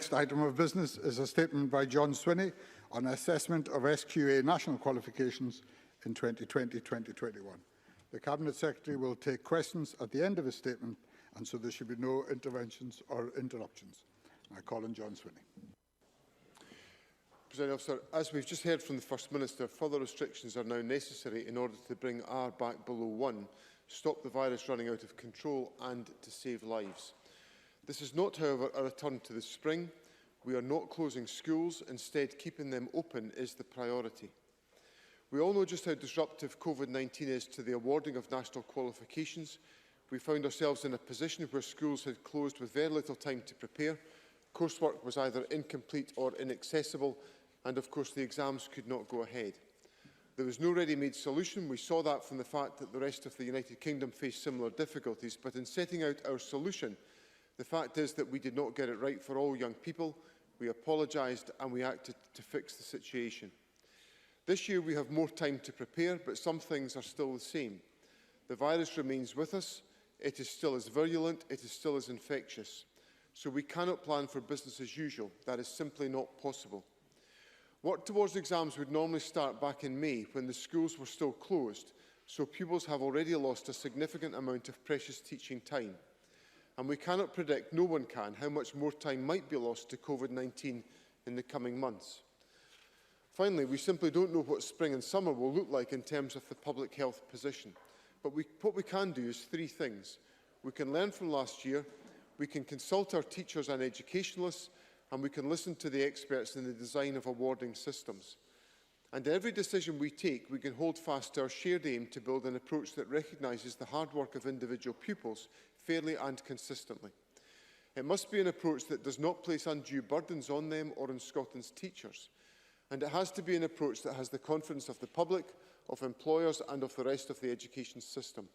next item of business is a statement by John Swinney on assessment of SQA national qualifications in 2020-2021. The Cabinet Secretary will take questions at the end of his statement, and so there should be no interventions or interruptions. I call on John Swinney. Presiding Officer, as we've just heard from the First Minister, further restrictions are now necessary in order to bring R back below 1, stop the virus running out of control and to save lives. This is not, however, a return to the spring. We are not closing schools. Instead, keeping them open is the priority. We all know just how disruptive COVID-19 is to the awarding of national qualifications. We found ourselves in a position where schools had closed with very little time to prepare. Coursework was either incomplete or inaccessible, and of course the exams could not go ahead. There was no ready-made solution. We saw that from the fact that the rest of the United Kingdom faced similar difficulties. But in setting out our solution, the fact is that we did not get it right for all young people. We apologised and we acted to fix the situation. This year we have more time to prepare, but some things are still the same. The virus remains with us. It is still as virulent. It is still as infectious. So we cannot plan for business as usual. That is simply not possible. Work towards exams would normally start back in May, when the schools were still closed, so pupils have already lost a significant amount of precious teaching time. And we cannot predict, no one can, how much more time might be lost to COVID-19 in the coming months. Finally, we simply don't know what spring and summer will look like in terms of the public health position. But what we can do is three things. We can learn from last year, we can consult our teachers and educationalists, and we can listen to the experts in the design of awarding systems. And every decision we take, we can hold fast to our shared aim to build an approach that recognises the hard work of individual pupils fairly and consistently. It must be an approach that does not place undue burdens on them or on Scotland's teachers. And it has to be an approach that has the confidence of the public, of employers and of the rest of the education system.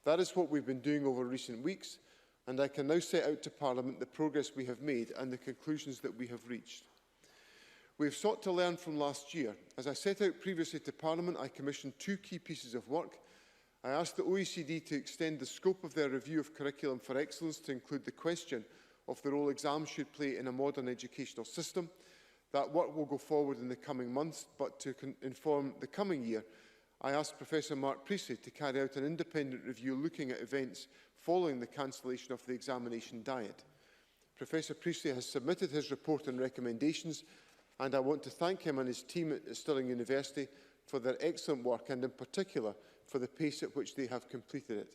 That is what we've been doing over recent weeks, and I can now set out to Parliament the progress we have made and the conclusions that we have reached. We have sought to learn from last year. As I set out previously to Parliament, I commissioned two key pieces of work. I asked the OECD to extend the scope of their review of curriculum for excellence to include the question of the role exams should play in a modern educational system. That work will go forward in the coming months, but to inform the coming year, I asked Professor Mark Priestley to carry out an independent review looking at events following the cancellation of the examination diet. Professor Priestley has submitted his report and recommendations, and I want to thank him and his team at Stirling University for their excellent work and in particular for the pace at which they have completed it.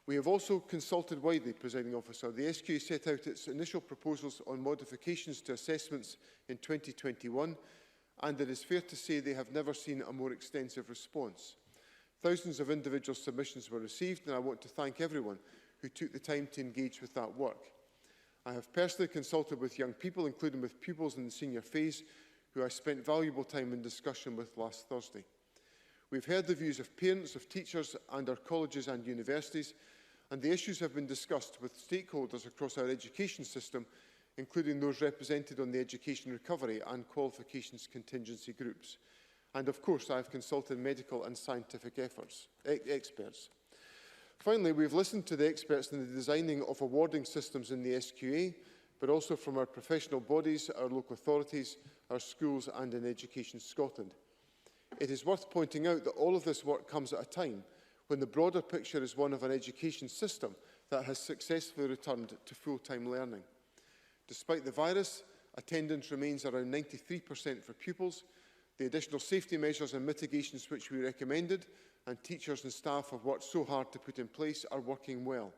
We have also consulted widely, Presiding Officer. The SQA set out its initial proposals on modifications to assessments in 2021, and it is fair to say they have never seen a more extensive response. Thousands of individual submissions were received, and I want to thank everyone who took the time to engage with that work. I have personally consulted with young people, including with pupils in the senior phase, who I spent valuable time in discussion with last Thursday. We've heard the views of parents, of teachers and our colleges and universities, and the issues have been discussed with stakeholders across our education system, including those represented on the Education Recovery and Qualifications contingency groups. And of course, I have consulted medical and scientific experts. Finally, we've listened to the experts in the designing of awarding systems in the SQA, but also from our professional bodies, our local authorities, our schools and in Education Scotland. It is worth pointing out that all of this work comes at a time when the broader picture is one of an education system that has successfully returned to full-time learning. Despite the virus, attendance remains around 93% for pupils. The additional safety measures and mitigations which we recommended and teachers and staff have worked so hard to put in place are working well.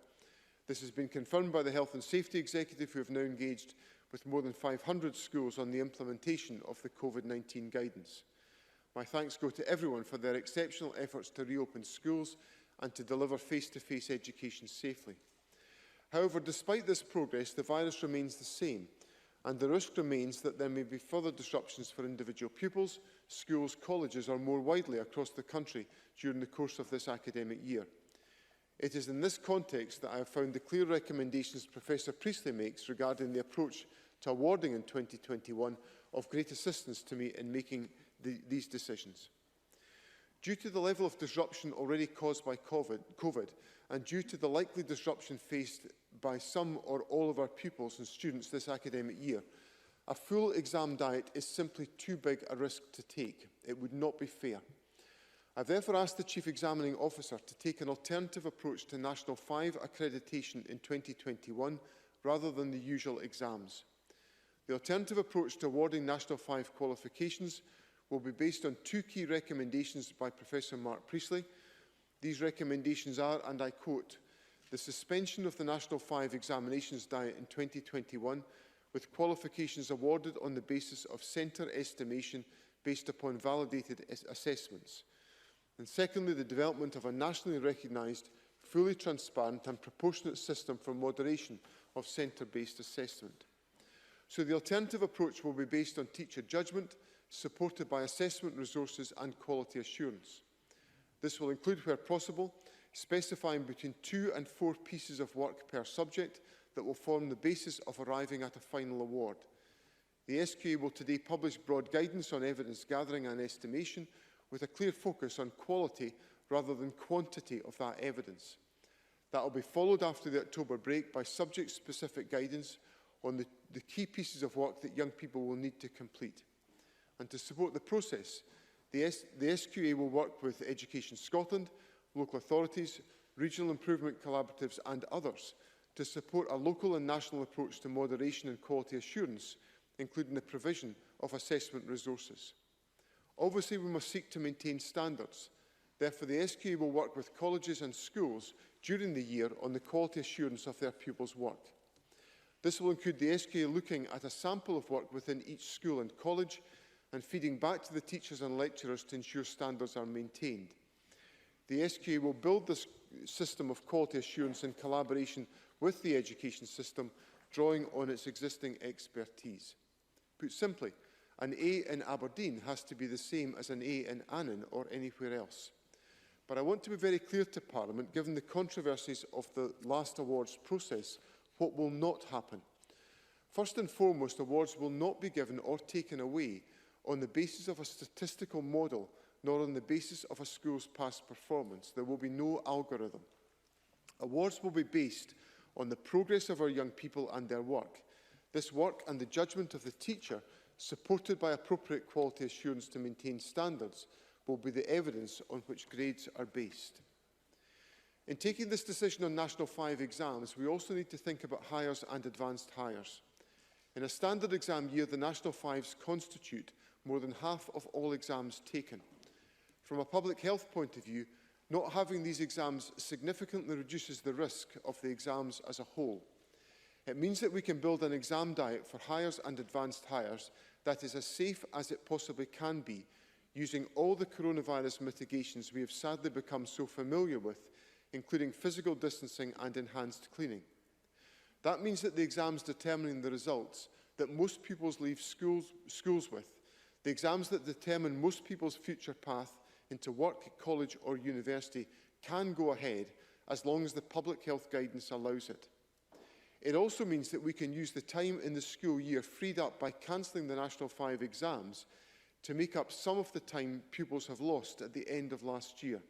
This has been confirmed by the Health and Safety Executive, who have now engaged with more than 500 schools on the implementation of the COVID-19 guidance. My thanks go to everyone for their exceptional efforts to reopen schools and to deliver face-to-face education safely. However, despite this progress, the virus remains the same, and the risk remains that there may be further disruptions for individual pupils, schools, colleges or more widely across the country during the course of this academic year. It is in this context that I have found the clear recommendations Professor Priestley makes regarding the approach to awarding in 2021 of great assistance to me in making these decisions. Due to the level of disruption already caused by COVID and due to the likely disruption faced by some or all of our pupils and students this academic year, a full exam diet is simply too big a risk to take. It would not be fair. I've therefore asked the Chief Examining Officer to take an alternative approach to National 5 accreditation in 2021 rather than the usual exams. The alternative approach to awarding National 5 qualifications will be based on two key recommendations by Professor Mark Priestley. These recommendations are, and I quote, the suspension of the National 5 examinations diet in 2021 with qualifications awarded on the basis of centre estimation based upon validated assessments. And secondly, the development of a nationally recognised, fully transparent and proportionate system for moderation of centre-based assessment. So the alternative approach will be based on teacher judgment, supported by assessment resources and quality assurance. This will include, where possible, specifying between 2 and 4 pieces of work per subject that will form the basis of arriving at a final award. The SQA will today publish broad guidance on evidence gathering and estimation, with a clear focus on quality rather than quantity of that evidence. That will be followed after the October break by subject-specific guidance on the key pieces of work that young people will need to complete. And to support the process, the SQA will work with Education Scotland, local authorities, regional improvement collaboratives and others to support a local and national approach to moderation and quality assurance, including the provision of assessment resources. Obviously, we must seek to maintain standards. Therefore, the SQA will work with colleges and schools during the year on the quality assurance of their pupils' work. This will include the SQA looking at a sample of work within each school and college and feeding back to the teachers and lecturers to ensure standards are maintained. The SQA will build this system of quality assurance in collaboration with the education system, drawing on its existing expertise. Put simply, an A in Aberdeen has to be the same as an A in Annan or anywhere else. But I want to be very clear to Parliament, given the controversies of the last awards process, what will not happen. First and foremost, awards will not be given or taken away on the basis of a statistical model, nor on the basis of a school's past performance. There will be no algorithm. Awards will be based on the progress of our young people and their work. This work and the judgment of the teacher, supported by appropriate quality assurance to maintain standards, will be the evidence on which grades are based. In taking this decision on National 5 exams, we also need to think about hires and advanced hires. In a standard exam year, the National 5s constitute more than half of all exams taken. From a public health point of view, not having these exams significantly reduces the risk of the exams as a whole. It means that we can build an exam diet for hires and advanced hires that is as safe as it possibly can be, using all the coronavirus mitigations we have sadly become so familiar with, including physical distancing and enhanced cleaning. That means that the exams determining the results that most pupils leave schools with, the exams that determine most people's future path into work, college or university, can go ahead as long as the public health guidance allows it. It also means that we can use the time in the school year freed up by cancelling the National 5 exams to make up some of the time pupils have lost at the end of last year.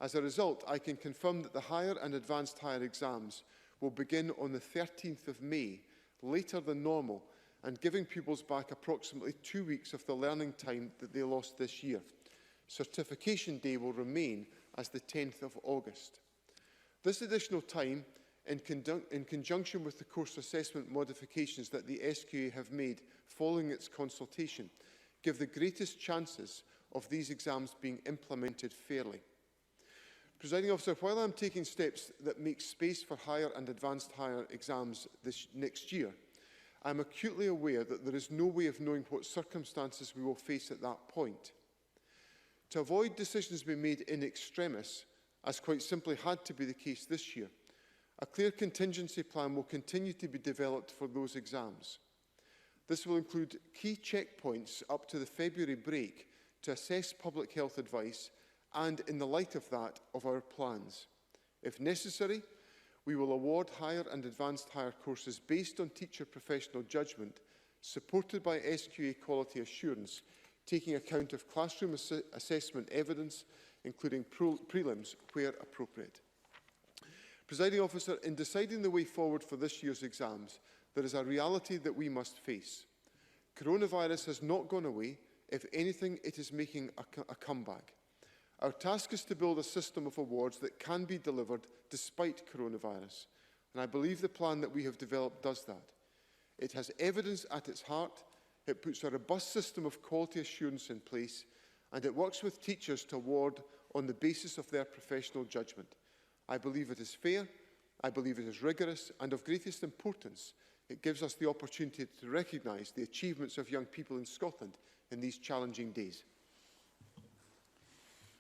As a result, I can confirm that the higher and advanced higher exams will begin on the 13th of May, later than normal, and giving pupils back approximately 2 weeks of the learning time that they lost this year. Certification Day will remain as the 10th of August. This additional time, in conjunction with the course assessment modifications that the SQA have made following its consultation, give the greatest chances of these exams being implemented fairly. Presiding Officer, while I am taking steps that make space for higher and advanced higher exams next year, I am acutely aware that there is no way of knowing what circumstances we will face at that point. To avoid decisions being made in extremis, as quite simply had to be the case this year, a clear contingency plan will continue to be developed for those exams. This will include key checkpoints up to the February break to assess public health advice and, in the light of that, of our plans. If necessary, we will award higher and advanced higher courses based on teacher professional judgment, supported by SQA quality assurance, taking account of classroom assessment evidence, including prelims where appropriate. Presiding Officer, in deciding the way forward for this year's exams, there is a reality that we must face. Coronavirus has not gone away. If anything, it is making a comeback. Our task is to build a system of awards that can be delivered despite coronavirus, and I believe the plan that we have developed does that. It has evidence at its heart, it puts a robust system of quality assurance in place, and it works with teachers to award on the basis of their professional judgment. I believe it is fair, I believe it is rigorous, and of greatest importance, it gives us the opportunity to recognise the achievements of young people in Scotland in these challenging days.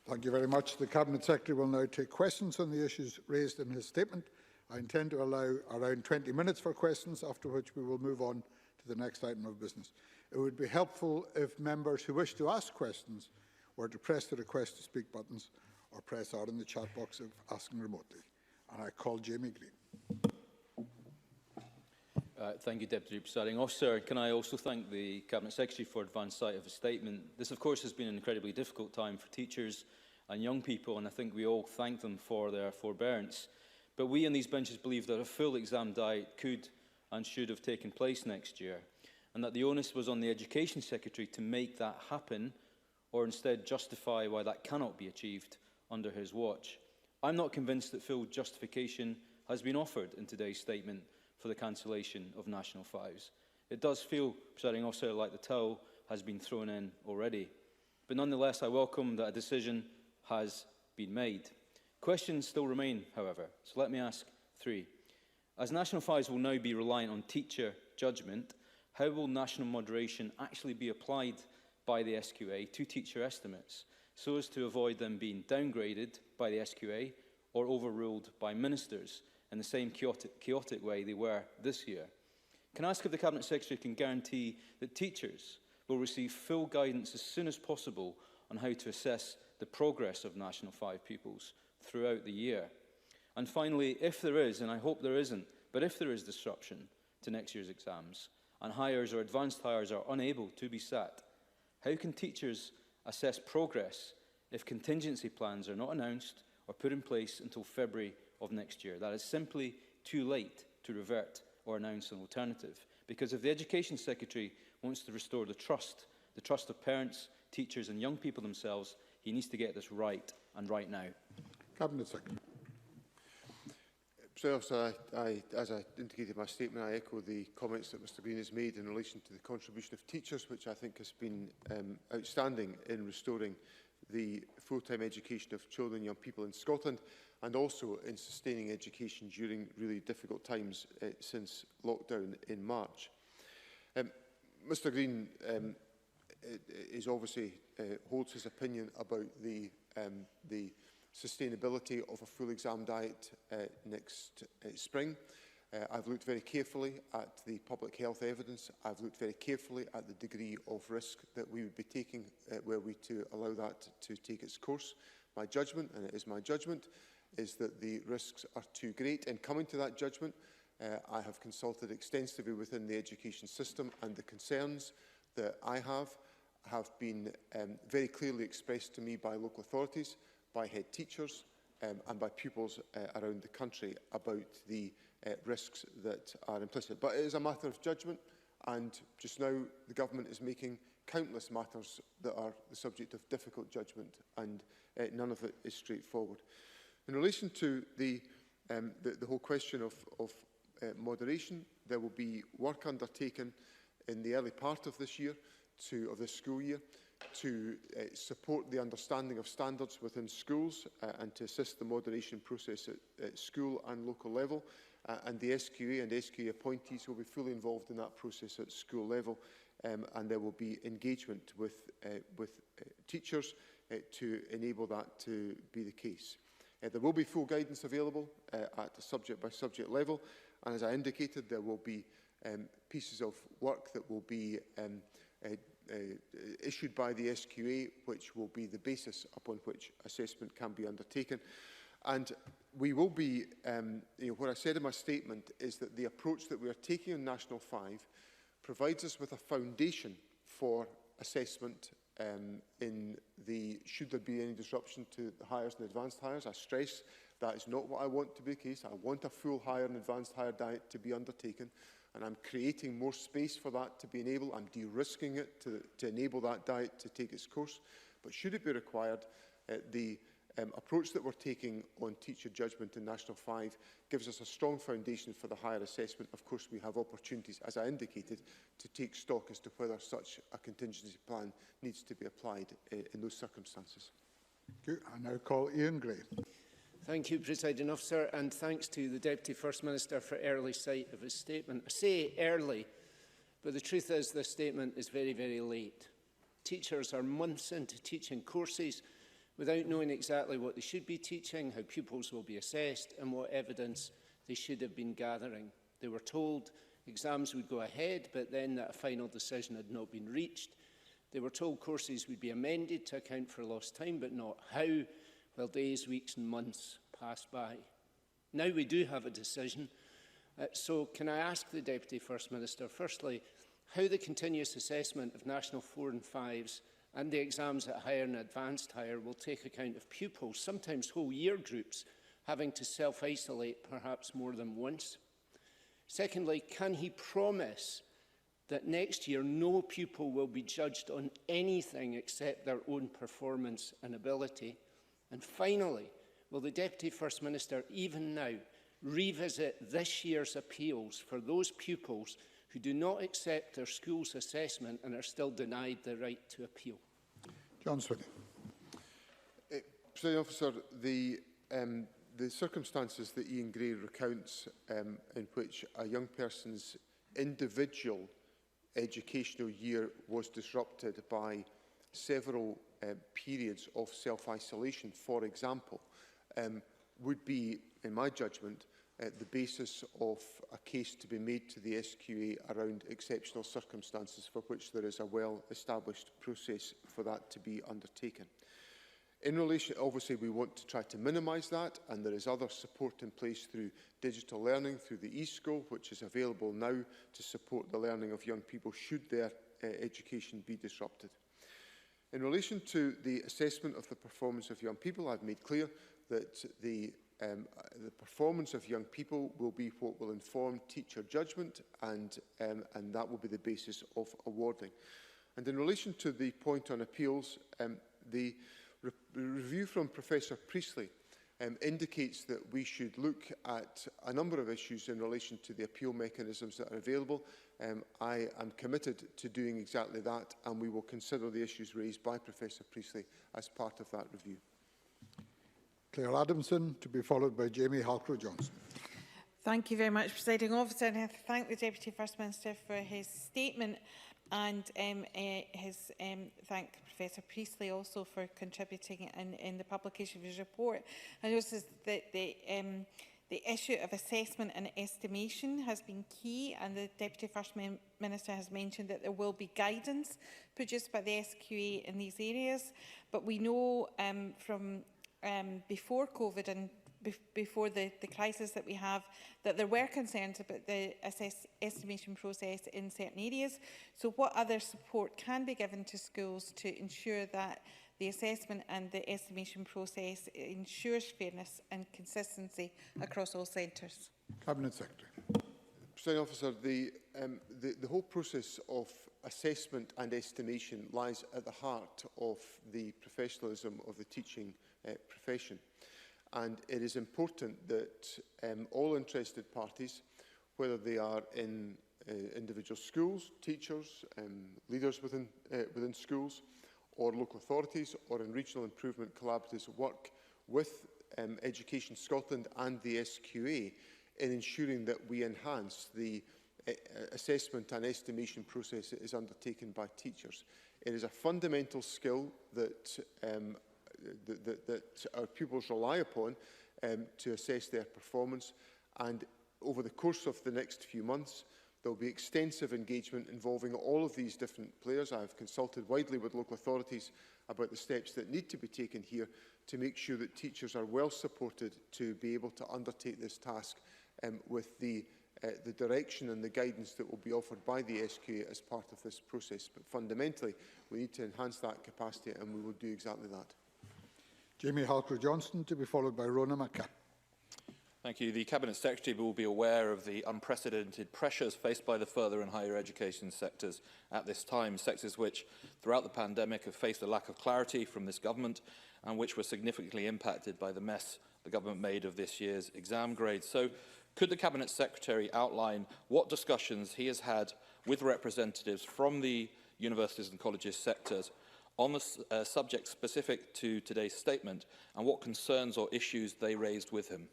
Thank you very much. The Cabinet Secretary will now take questions on the issues raised in his statement. I intend to allow around 20 minutes for questions, after which we will move on to the next item of business. It would be helpful if members who wish to ask questions were to press the request to speak buttons or press R in the chat box if asking remotely. And I call Jamie Green. Thank you, Deputy Presiding Officer. Can I also thank the Cabinet Secretary for advance sight of his statement. This, of course, has been an incredibly difficult time for teachers and young people, and I think we all thank them for their forbearance. But we on these benches believe that a full exam diet could and should have taken place next year, and that the onus was on the Education Secretary to make that happen, or instead justify why that cannot be achieved under his watch. I'm not convinced that full justification has been offered in today's statement for the cancellation of National Fives. It does feel, Presiding Officer, like the towel has been thrown in already. But nonetheless, I welcome that a decision has been made. Questions still remain, however, so let me ask three. As National Fives will now be reliant on teacher judgment, how will national moderation actually be applied by the SQA to teacher estimates, so as to avoid them being downgraded by the SQA or overruled by ministers in the same chaotic way they were this year? Can I ask if the Cabinet Secretary can guarantee that teachers will receive full guidance as soon as possible on how to assess the progress of National 5 pupils throughout the year? And finally, if there is, and I hope there isn't, but if there is disruption to next year's exams and hires or advanced hires are unable to be sat, how can teachers assess progress if contingency plans are not announced or put in place until February of next year? That is simply too late to revert or announce an alternative. Because if the Education Secretary wants to restore the trust of parents, teachers and young people themselves, he needs to get this right, and right now. Cabinet Secretary. So, as I indicated in my statement, I echo the comments that Mr Green has made in relation to the contribution of teachers, which I think has been outstanding in restoring the full-time education of children and young people in Scotland, and also in sustaining education during really difficult times since lockdown in March. Mr Green is obviously holds his opinion about the sustainability of a full exam diet next spring. I've looked very carefully at the public health evidence. I've looked very carefully at the degree of risk that we would be taking were we to allow that to take its course. My judgment, and it is my judgment, is that the risks are too great. In coming to that judgment, I have consulted extensively within the education system, and the concerns that I have been very clearly expressed to me by local authorities, by head teachers and by pupils around the country about the risks that are implicit. But it is a matter of judgment, and just now the government is making countless matters that are the subject of difficult judgment, and none of it is straightforward. In relation to the whole question of moderation, there will be work undertaken in the early part of this year, of this school year, to support the understanding of standards within schools and to assist the moderation process at school and local level. And the SQA and SQA appointees will be fully involved in that process at school level, and there will be engagement with teachers to enable that to be the case. There will be full guidance available at a subject-by-subject level, and as I indicated, there will be pieces of work that will be issued by the SQA, which will be the basis upon which assessment can be undertaken. And we will be, what I said in my statement is that the approach that we are taking on National 5 provides us with a foundation for assessment should there be any disruption to the hires and advanced hires. I stress That is not what I want to be the case. I want a full higher and advanced higher diet to be undertaken, and I'm creating more space for that to be enabled. I'm de-risking it to enable that diet to take its course. But should it be required, the approach that we're taking on teacher judgment in National 5 gives us a strong foundation for the higher assessment. Of course, we have opportunities, as I indicated, to take stock as to whether such a contingency plan needs to be applied in those circumstances. Thank you. I now call Ian Gray. Thank you, Presiding Officer, and thanks to the Deputy First Minister for early sight of his statement. I say early, but the truth is this statement is very, very late. Teachers are months into teaching courses without knowing exactly what they should be teaching, how pupils will be assessed, and what evidence they should have been gathering. They were told exams would go ahead, but then that a final decision had not been reached. They were told courses would be amended to account for lost time, but not how. Well, days, weeks and months passed by. Now we do have a decision. So can I ask the Deputy First Minister, firstly, how the continuous assessment of National 4 and 5s and the exams at higher and advanced higher will take account of pupils, sometimes whole year groups, having to self-isolate perhaps more than once? Secondly, can he promise that next year no pupil will be judged on anything except their own performance and ability? And finally, will the Deputy First Minister even now revisit this year's appeals for those pupils who do not accept their school's assessment and are still denied the right to appeal? John Swinney. Presiding Officer, the circumstances that Ian Gray recounts in which a young person's individual educational year was disrupted by several periods of self-isolation, for example, would be, in my judgment, the basis of a case to be made to the SQA around exceptional circumstances for which there is a well-established process for that to be undertaken. In relation, obviously, we want to try to minimise that, and there is other support in place through digital learning, through the e-school, which is available now to support the learning of young people should their education be disrupted. In relation to the assessment of the performance of young people, I've made clear that the performance of young people will be what will inform teacher judgment, and that will be the basis of awarding. And in relation to the point on appeals, the review from Professor Priestley indicates that we should look at a number of issues in relation to the appeal mechanisms that are available. I am committed to doing exactly that, and we will consider the issues raised by Professor Priestley as part of that review. Claire Adamson, to be followed by Jamie Halcrow-Johnson. Thank you very much, Presiding Officer, and I thank the Deputy First Minister for his statement, and thank Professor Priestley also for contributing in the publication of his report. I noticed that the issue of assessment and estimation has been key, and the Deputy First Minister has mentioned that there will be guidance produced by the SQA in these areas. But we know from before COVID and before the crisis that we have, that there were concerns about the estimation process in certain areas. So what other support can be given to schools to ensure that the assessment and the estimation process ensures fairness and consistency across all centres? Cabinet Secretary. Presiding Officer, the whole process of assessment and estimation lies at the heart of the professionalism of the teaching profession. And it is important that all interested parties, whether they are in individual schools, teachers, leaders within schools, or local authorities, or in regional improvement collaboratives, work with Education Scotland and the SQA in ensuring that we enhance the assessment and estimation process that is undertaken by teachers. It is a fundamental skill that that our pupils rely upon to assess their performance, and over the course of the next few months there will be extensive engagement involving all of these different players. I have consulted widely with local authorities about the steps that need to be taken here to make sure that teachers are well supported to be able to undertake this task with the direction and the guidance that will be offered by the SQA as part of this process. But fundamentally, we need to enhance that capacity, and we will do exactly that. Jamie Halcrow-Johnson, to be followed by Rona McCann. Thank you. The Cabinet Secretary will be aware of the unprecedented pressures faced by the further and higher education sectors at this time, sectors which, throughout the pandemic, have faced a lack of clarity from this government and which were significantly impacted by the mess the government made of this year's exam grades. So, could the Cabinet Secretary outline what discussions he has had with representatives from the universities and colleges sectors on the subject specific to today's statement and what concerns or issues they raised with him?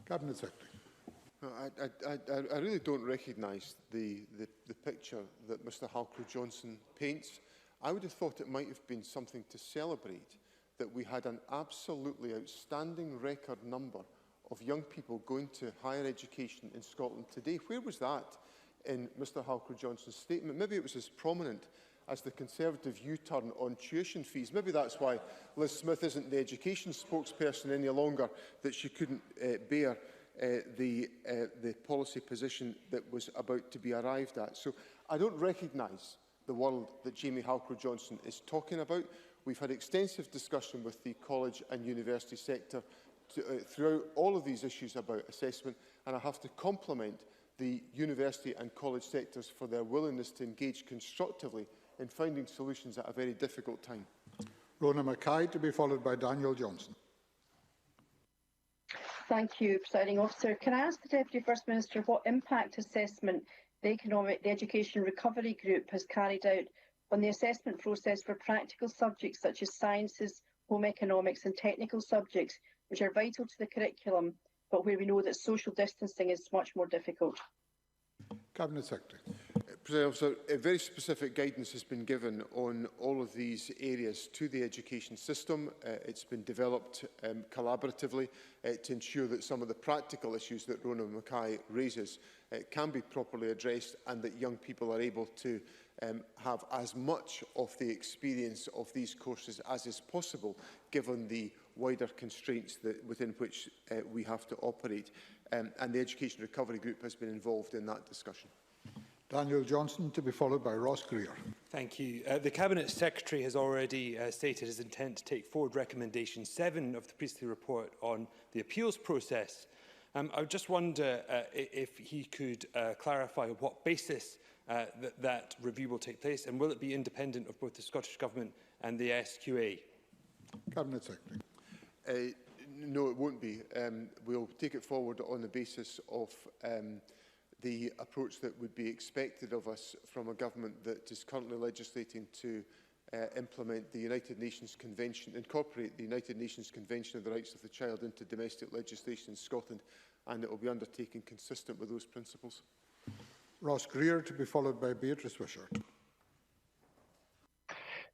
Cabinet Secretary. I really don't recognise the picture that Mr Halcrow-Johnson paints. I would have thought it might have been something to celebrate that we had an absolutely outstanding record number of young people going to higher education in Scotland today. Where was that in Mr Halcrow-Johnson's statement? Maybe it was as prominent as the Conservative U-turn on tuition fees. Maybe that's why Liz Smith isn't the education spokesperson any longer, that she couldn't bear the policy position that was about to be arrived at. So I don't recognise the world that Jamie Halcrow-Johnson is talking about. We've had extensive discussion with the college and university sector throughout all of these issues about assessment, and I have to compliment the university and college sectors for their willingness to engage constructively in finding solutions at a very difficult time. Rona Mackay, to be followed by Daniel Johnson. Thank you, Presiding Officer. Can I ask the Deputy First Minister what impact assessment the Education Recovery Group has carried out on the assessment process for practical subjects such as sciences, home economics and technical subjects, which are vital to the curriculum, but where we know that social distancing is much more difficult? Cabinet Secretary. President Officer, very specific guidance has been given on all of these areas to the education system. It's been developed collaboratively to ensure that some of the practical issues that Rona Mackay raises can be properly addressed, and that young people are able to have as much of the experience of these courses as is possible, given the wider constraints within which we have to operate. And the Education Recovery Group has been involved in that discussion. Daniel Johnson, to be followed by Ross Greer. Thank you. The Cabinet Secretary has already stated his intent to take forward recommendation 7 of the Priestley report on the appeals process. I would just wonder if he could clarify on what basis that review will take place, and will it be independent of both the Scottish Government and the SQA? Cabinet Secretary. No, it won't be. We'll take it forward on the basis of the approach that would be expected of us from a government that is currently legislating to implement the United Nations Convention, incorporate the United Nations Convention of the Rights of the Child into domestic legislation in Scotland, and it will be undertaken consistent with those principles. Ross Greer, to be followed by Beatrice Wishart.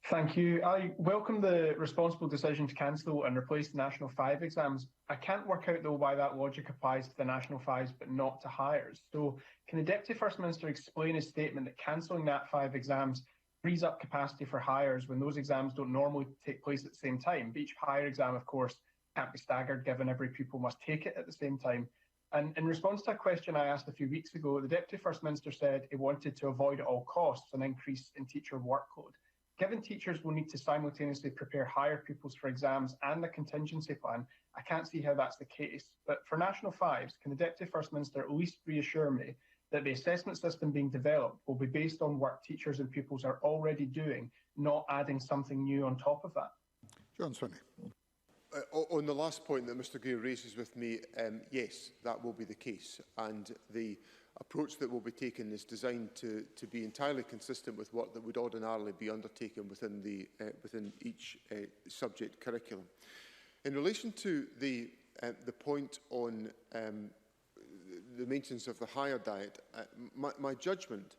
Thank you. I welcome the responsible decision to cancel and replace the National 5 exams. I can't work out, though, why that logic applies to the National 5s but not to Highers. So can the Deputy First Minister explain his statement that cancelling Nat 5 exams frees up capacity for Highers when those exams don't normally take place at the same time? But each Higher exam, of course, can't be staggered, given every pupil must take it at the same time. And in response to a question I asked a few weeks ago, the Deputy First Minister said he wanted to avoid at all costs an increase in teacher workload. Given teachers will need to simultaneously prepare higher pupils for exams and a contingency plan, I can't see how that's the case. But for National 5s, can the Deputy First Minister at least reassure me that the assessment system being developed will be based on work teachers and pupils are already doing, not adding something new on top of that? John Swinney. On the last point that Mr Greer raises with me, yes, that will be the case. And the approach that will be taken is designed to be entirely consistent with what that would ordinarily be undertaken within each subject curriculum. In relation to the point on the maintenance of the higher diet, my judgment,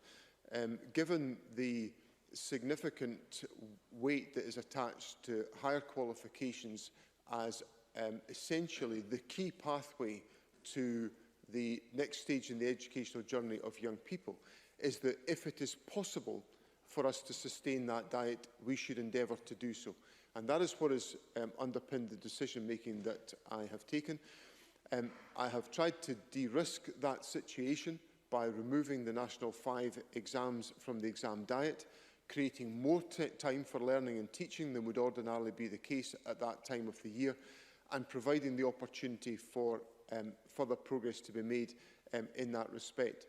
given the significant weight that is attached to higher qualifications as essentially the key pathway to the next stage in the educational journey of young people, is that if it is possible for us to sustain that diet, we should endeavour to do so. And that is what has underpinned the decision-making that I have taken. I have tried to de-risk that situation by removing the National 5 exams from the exam diet, creating more time for learning and teaching than would ordinarily be the case at that time of the year, and providing the opportunity for further progress to be made in that respect.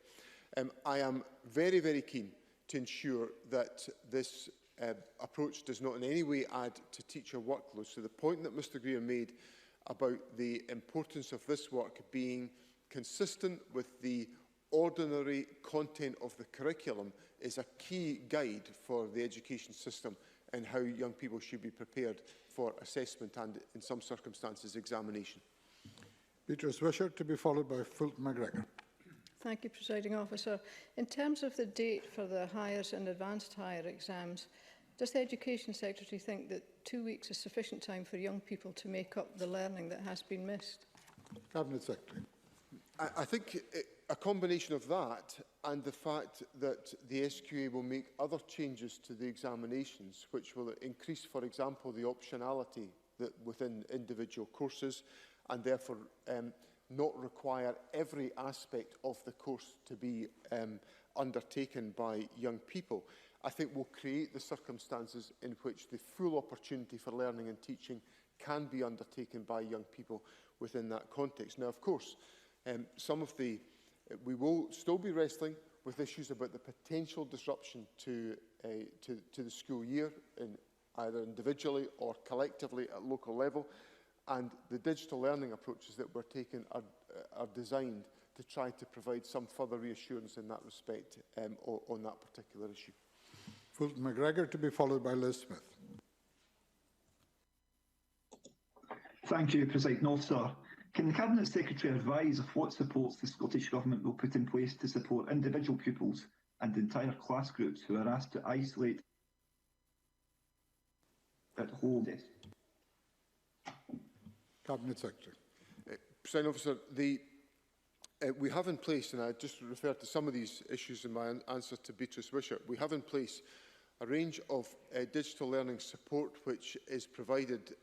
I am very, very keen to ensure that this approach does not in any way add to teacher workload. So the point that Mr Greer made about the importance of this work being consistent with the ordinary content of the curriculum is a key guide for the education system and how young people should be prepared for assessment and, in some circumstances, examination. Beatrice Wishart, to be followed by Fulton McGregor. Thank you, Presiding Officer. In terms of the date for the Highers and Advanced Higher exams, does the Education Secretary think that 2 weeks is sufficient time for young people to make up the learning that has been missed? Cabinet Secretary. I think a combination of that and the fact that the SQA will make other changes to the examinations, which will increase, for example, the optionality that within individual courses, and therefore not require every aspect of the course to be undertaken by young people, I think will create the circumstances in which the full opportunity for learning and teaching can be undertaken by young people within that context. Now, of course, we will still be wrestling with issues about the potential disruption to the school year, either individually or collectively at local level, and the digital learning approaches that we're taking are designed to try to provide some further reassurance in that respect on that particular issue. Fulton McGregor, to be followed by Liz Smith. Thank you, Presiding Officer. Can the Cabinet Secretary advise of what supports the Scottish Government will put in place to support individual pupils and entire class groups who are asked to isolate at home? Cabinet Secretary. Presiding Officer, we have in place, and I just referred to some of these issues in my answer to Beatrice Wishart, we have in place a range of digital learning support which is provided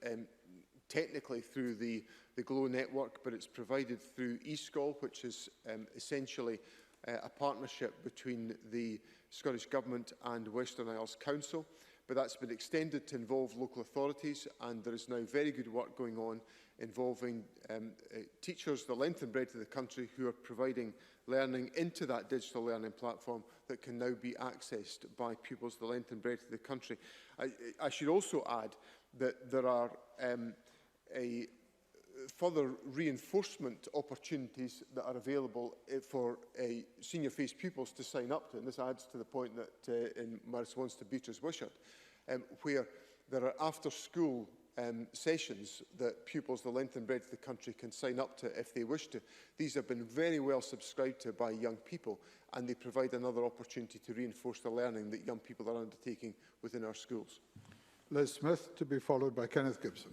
technically through the GLOW network, but it's provided through eSchool, which is essentially a partnership between the Scottish Government and Western Isles Council. But that's been extended to involve local authorities, and there is now very good work going on involving teachers the length and breadth of the country who are providing learning into that digital learning platform that can now be accessed by pupils the length and breadth of the country. I should also add that there are further reinforcement opportunities that are available for senior phase pupils to sign up to, and this adds to the point that in my response to Beatrice Wishart, where there are after-school sessions that pupils the length and breadth of the country can sign up to if they wish to. These have been very well subscribed to by young people, and they provide another opportunity to reinforce the learning that young people are undertaking within our schools. Liz Smith, to be followed by Kenneth Gibson.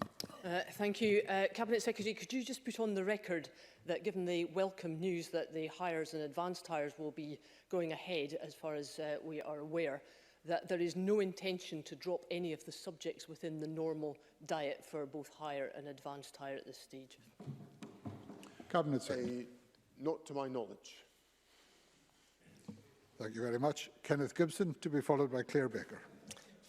Thank you. Cabinet Secretary, could you just put on the record that given the welcome news that the Highers and Advanced Highers will be going ahead, as far as we are aware, that there is no intention to drop any of the subjects within the normal diet for both Higher and Advanced Higher at this stage? Cabinet Secretary. Not to my knowledge. Thank you very much. Kenneth Gibson, to be followed by Claire Baker.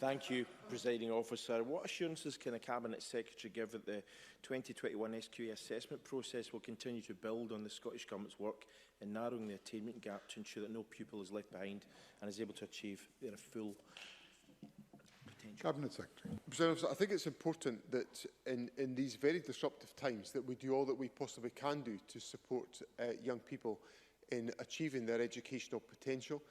Thank you, Presiding Officer. What assurances can a Cabinet Secretary give that the 2021 SQA assessment process will continue to build on the Scottish Government's work in narrowing the attainment gap to ensure that no pupil is left behind and is able to achieve their full potential? Cabinet Secretary. President Officer, I think it's important that in these very disruptive times that we do all that we possibly can do to support young people in achieving their educational potential.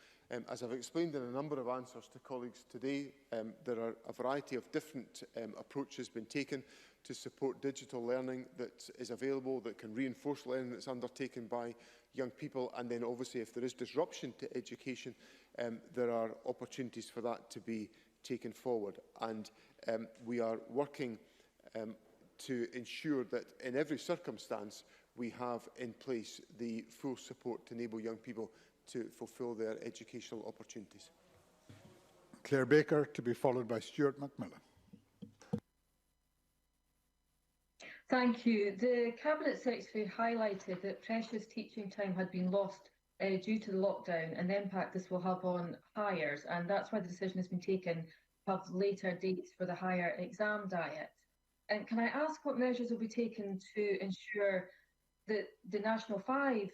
As I've explained in a number of answers to colleagues today, there are a variety of different approaches being taken to support digital learning that is available, that can reinforce learning that's undertaken by young people. And then obviously if there is disruption to education, there are opportunities for that to be taken forward. And we are working to ensure that in every circumstance we have in place the full support to enable young people to fulfil their educational opportunities. Claire Baker, to be followed by Stuart McMillan. Thank you. The Cabinet Secretary highlighted that precious teaching time had been lost due to the lockdown and the impact this will have on Highers, and that's why the decision has been taken to have later dates for the Higher exam diet. And can I ask what measures will be taken to ensure that the National 5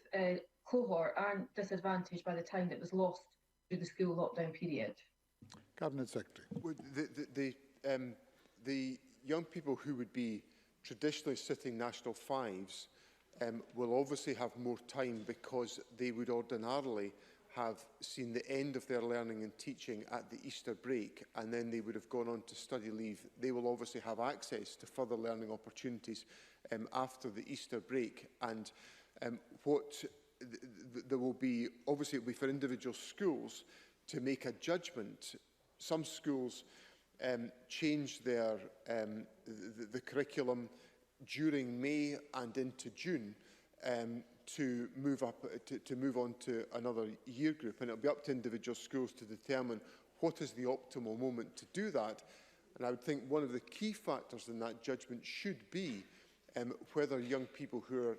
cohort aren't disadvantaged by the time that was lost through the school lockdown period? Cabinet Secretary. Well, the young people who would be traditionally sitting National 5s will obviously have more time because they would ordinarily have seen the end of their learning and teaching at the Easter break, and then they would have gone on to study leave. They will obviously have access to further learning opportunities after the Easter break. And there will be, obviously, it will be for individual schools to make a judgment. Some schools change their the curriculum during May and into June to move on to another year group, and it'll be up to individual schools to determine what is the optimal moment to do that. And I would think one of the key factors in that judgment should be whether young people who are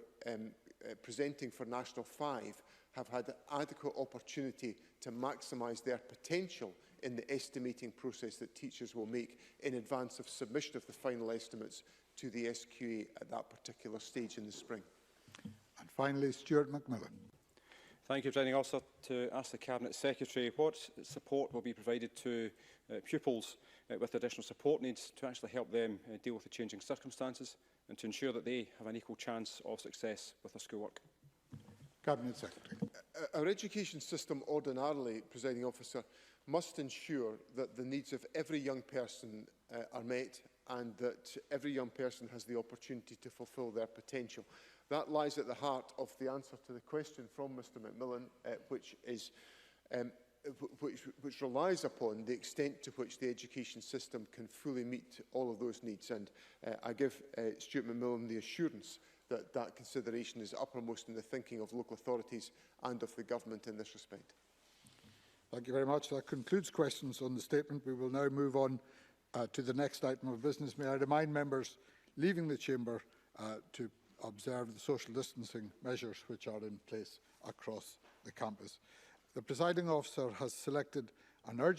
presenting for National 5 have had adequate opportunity to maximise their potential in the estimating process that teachers will make in advance of submission of the final estimates to the SQA at that particular stage in the spring. And finally, Stuart McMillan. Thank you, Presiding Officer. To ask the Cabinet Secretary what support will be provided to pupils with additional support needs to actually help them deal with the changing circumstances and to ensure that they have an equal chance of success with their schoolwork. Cabinet Secretary. Our education system ordinarily, Presiding Officer, must ensure that the needs of every young person are met and that every young person has the opportunity to fulfil their potential. That lies at the heart of the answer to the question from Mr McMillan, which relies upon the extent to which the education system can fully meet all of those needs. And I give Stuart McMillan the assurance that that consideration is uppermost in the thinking of local authorities and of the government in this respect. Thank you very much. That concludes questions on the statement. We will now move on to the next item of business. May I remind members leaving the chamber to observe the social distancing measures which are in place across the campus. The presiding officer has selected an urgent